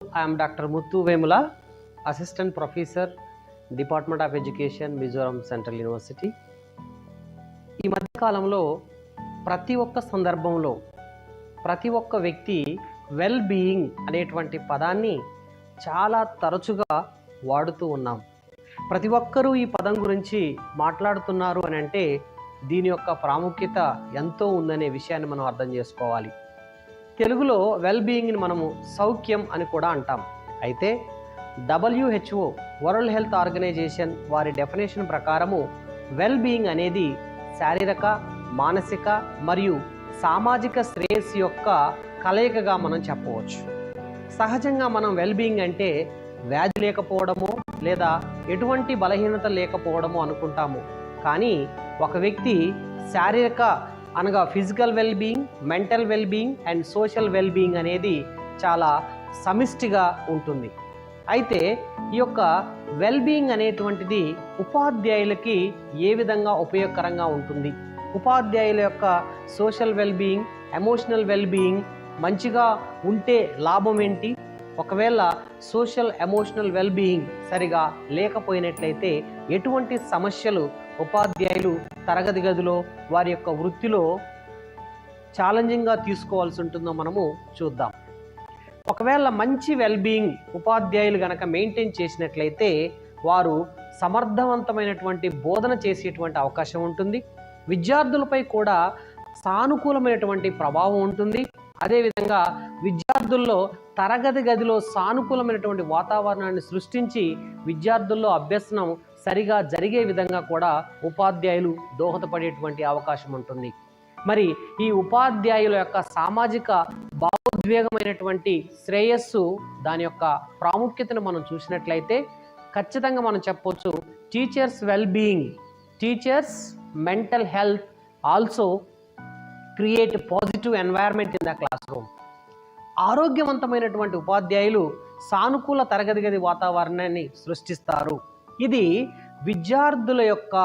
I am Dr. Muthu Vemula, Assistant Professor, Department of Education, Mizoram Central University. ఈ మధ్యకాలంలో ప్రతి ఒక్క సందర్భంలో ప్రతి ఒక్క వ్యక్తి వెల్ బీయింగ్ అనేటువంటి పదాన్ని చాలా తరచుగా వాడుతూ ఉన్నాం. ప్రతి ఒక్కరూ ఈ పదం గురించి మాట్లాడుతున్నారు అని అంటే దీని యొక్క ప్రాముఖ్యత ఎంతో ఉందనే విషయాన్ని మనం అర్థం చేసుకోవాలి. తెలుగులో వెల్ బీయింగ్ని మనము సౌఖ్యం అని కూడా అంటాం. అయితే WHO వరల్డ్ హెల్త్ ఆర్గనైజేషన్ వారి డెఫినేషన్ ప్రకారము వెల్ బీయింగ్ అనేది శారీరక, మానసిక మరియు సామాజిక శ్రేయస్సు యొక్క కలయికగా మనం చెప్పవచ్చు. సహజంగా మనం వెల్ బీయింగ్ అంటే వ్యాధి లేకపోవడము లేదా ఎటువంటి బలహీనత లేకపోవడము అనుకుంటాము. కానీ ఒక వ్యక్తి శారీరక అనగా physical well being, mental well being and social well being అనేది చాలా సమిష్టిగా ఉంటుంది. అయితే ఈ యొక్క వెల్ బీయింగ్ అనేటువంటిది ఉపాధ్యాయులకి ఏ విధంగా ఉపయోగకరంగా ఉంటుంది, ఉపాధ్యాయుల యొక్క social well being, emotional well being మంచిగా ఉంటే లాభం ఏంటి, ఒకవేళ సోషల్ ఎమోషనల్ వెల్ బీయింగ్ సరిగా లేకపోయినట్లయితే ఎటువంటి సమస్యలు ఉపాధ్యాయులు తరగతి గదిలో వారి యొక్క వృత్తిలో ఛాలెంజింగ్గా తీసుకోవాల్సి ఉంటుందో మనము చూద్దాం. ఒకవేళ మంచి వెల్ బీయింగ్ ఉపాధ్యాయులు గనక మెయింటైన్ చేసినట్లయితే వారు సమర్థవంతమైనటువంటి బోధన చేసేటువంటి అవకాశం ఉంటుంది. విద్యార్థులపై కూడా సానుకూలమైనటువంటి ప్రభావం ఉంటుంది. అదేవిధంగా విద్యార్థుల్లో తరగతి గదిలో సానుకూలమైనటువంటి వాతావరణాన్ని సృష్టించి విద్యార్థుల్లో అభ్యసనం సరిగా జరిగే విధంగా కూడా ఉపాధ్యాయులు దోహదపడేటువంటి అవకాశం ఉంటుంది. మరి ఈ ఉపాధ్యాయుల యొక్క సామాజిక భావోద్వేగమైనటువంటి శ్రేయస్సు దాని యొక్క ప్రాముఖ్యతను మనం చూసినట్లయితే ఖచ్చితంగా మనం చెప్పవచ్చు teachers well being, teachers mental health also create positive environment in the classroom. ఆరోగ్యవంతమైనటువంటి ఉపాధ్యాయులు సానుకూల తరగతి గది వాతావరణాన్ని సృష్టిస్తారు. ఇది విద్యార్థుల యొక్క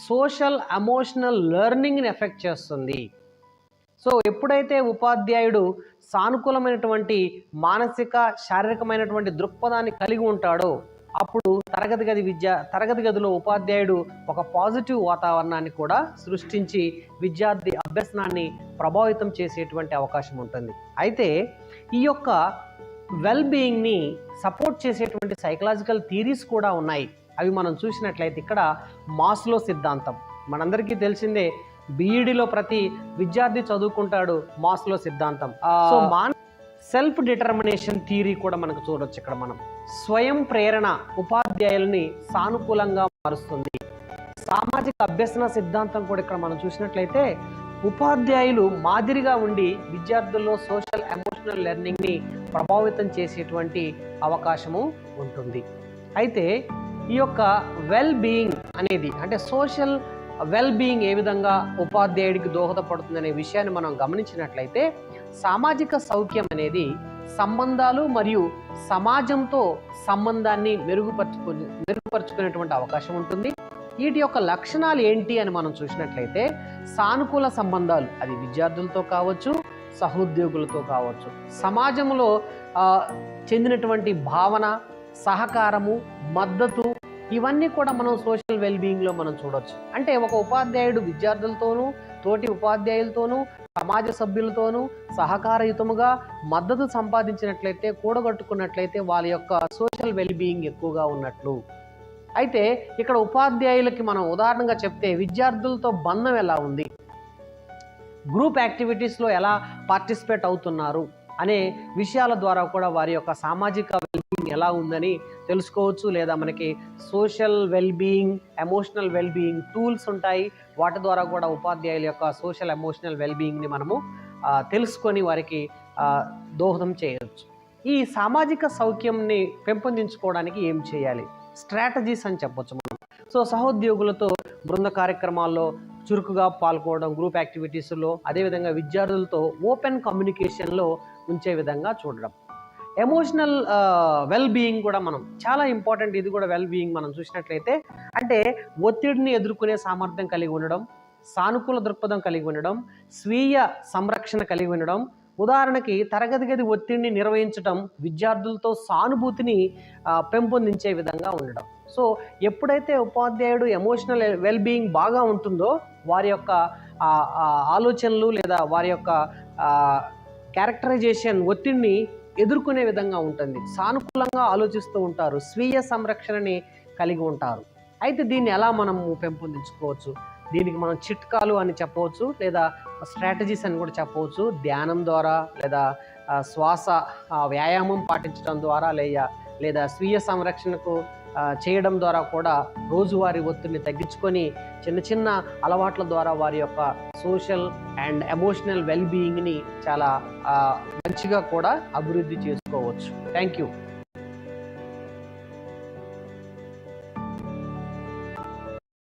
సోషల్ ఎమోషనల్ లెర్నింగ్ని ఎఫెక్ట్ చేస్తుంది. సో ఎప్పుడైతే ఉపాధ్యాయుడు సానుకూలమైనటువంటి మానసిక శారీరకమైనటువంటి దృక్పథాన్ని కలిగి ఉంటాడో అప్పుడు తరగతి గదిలో ఉపాధ్యాయుడు ఒక పాజిటివ్ వాతావరణాన్ని కూడా సృష్టించి విద్యార్థి అభ్యసనాన్ని ప్రభావితం చేసేటువంటి అవకాశం ఉంటుంది. అయితే ఈ యొక్క వెల్ బీయింగ్ని సపోర్ట్ చేసేటువంటి సైకలాజికల్ థియరీస్ కూడా ఉన్నాయి. అవి మనం చూసినట్లయితే ఇక్కడ మాస్లో సిద్ధాంతం మనందరికీ తెలిసిందే. బీఈడీలో ప్రతి విద్యార్థి చదువుకుంటాడు మాస్లో సిద్ధాంతం. సో సెల్ఫ్ డిటర్మినేషన్ థియరీ కూడా మనకు చూడొచ్చు. ఇక్కడ మనం స్వయం ప్రేరణ ఉపాధ్యాయుల్ని సానుకూలంగా మారుస్తుంది. సామాజిక అభ్యసన సిద్ధాంతం కూడా ఇక్కడ మనం చూసినట్లయితే ఉపాధ్యాయులు మాదిరిగా ఉండి విద్యార్థుల్లో సోషల్ ఎమోషనల్ లెర్నింగ్ని ప్రభావితం చేసేటువంటి అవకాశము ఉంటుంది. అయితే ఈ యొక్క వెల్ బీయింగ్ అనేది అంటే సోషల్ వెల్ బీయింగ్ ఏ విధంగా ఉపాధ్యాయుడికి దోహదపడుతుందనే విషయాన్ని మనం గమనించినట్లయితే సామాజిక సౌఖ్యం అనేది సంబంధాలు మరియు సమాజంతో సంబంధాన్ని మెరుగుపరుచుకునేటువంటి అవకాశం ఉంటుంది. వీటి యొక్క లక్షణాలు ఏంటి అని మనం చూసినట్లయితే సానుకూల సంబంధాలు, అది విద్యార్థులతో కావచ్చు, సహోద్యోగులతో కావచ్చు, సమాజంలో చెందినటువంటి భావన, సహకారము, మద్దతు, ఇవన్నీ కూడా మనం సోషల్ వెల్ బీయింగ్లో మనం చూడవచ్చు. అంటే ఒక ఉపాధ్యాయుడు విద్యార్థులతోనూ తోటి ఉపాధ్యాయులతోనూ సమాజ సభ్యులతోనూ సహకారయుతముగా మద్దతు సంపాదించినట్లయితే, కూడగట్టుకున్నట్లయితే వాళ్ళ యొక్క సోషల్ వెల్ బీయింగ్ ఎక్కువగా ఉన్నట్లు. అయితే ఇక్కడ ఉపాధ్యాయులకి మనం ఉదాహరణగా చెప్తే విద్యార్థులతో బంధం ఎలా ఉంది, గ్రూప్ యాక్టివిటీస్లో ఎలా పార్టిసిపేట్ అవుతున్నారు అనే విషయాల ద్వారా కూడా వారి యొక్క సామాజిక వెల్బీయింగ్ ఎలా ఉందని తెలుసుకోవచ్చు. లేదా మనకి social wellbeing, emotional wellbeing tools ఉంటాయి. వాటి ద్వారా కూడా ఉపాధ్యాయుల యొక్క సోషల్ ఎమోషనల్ వెల్బీయింగ్ని మనము తెలుసుకొని వారికి దోహదం చేయవచ్చు. ఈ సామాజిక సౌఖ్యంని పెంపొందించుకోవడానికి ఏం చేయాలి, స్ట్రాటజీస్ అని చెప్పొచ్చు మనం. సో సహోద్యోగులతో బృంద కార్యక్రమాల్లో చురుకుగా పాల్గొనడం, గ్రూప్ యాక్టివిటీస్లో, అదేవిధంగా విద్యార్థులతో ఓపెన్ కమ్యూనికేషన్లో ఉంచే విధంగా చూడడం. ఎమోషనల్ వెల్ బీయింగ్ కూడా మనం చాలా ఇంపార్టెంట్. ఇది కూడా వెల్ బీయింగ్ మనం చూసినట్లయితే అంటే ఒత్తిడిని ఎదుర్కొనే సామర్థ్యం కలిగి ఉండడం, సానుకూల దృక్పథం కలిగి ఉండడం, స్వీయ సంరక్షణ కలిగి ఉండడం, ఉదాహరణకి తరగతి గది ఒత్తిడిని నిర్వహించడం, విద్యార్థులతో సానుభూతిని పెంపొందించే విధంగా ఉండడం. సో ఎప్పుడైతే ఉపాధ్యాయుడు ఎమోషనల్ వెల్బీయింగ్ బాగా ఉంటుందో వారి యొక్క ఆలోచనలు లేదా వారి యొక్క క్యారెక్టరైజేషన్ ఒత్తిడిని ఎదుర్కొనే విధంగా ఉంటుంది. సానుకూలంగా ఆలోచిస్తూ ఉంటారు, స్వీయ సంరక్షణని కలిగి ఉంటారు. అయితే దీన్ని ఎలా మనము పెంపొందించుకోవచ్చు? దీనికి మనం చిట్కాలు అని చెప్పవచ్చు, లేదా స్ట్రాటజీస్ అని కూడా చెప్పవచ్చు. ధ్యానం ద్వారా, లేదా శ్వాస వ్యాయామం పాటించడం ద్వారా, లేదా స్వీయ సంరక్షణకు చేయడం ద్వారా కూడా రోజువారీ ఒత్తిడిని తగ్గించుకొని చిన్న చిన్న అలవాట్ల ద్వారా వారి యొక్క సోషల్ అండ్ ఎమోషనల్ వెల్బీయింగ్ని చాలా మంచిగా కూడా అభివృద్ధి చేసుకోవచ్చు. Thank you.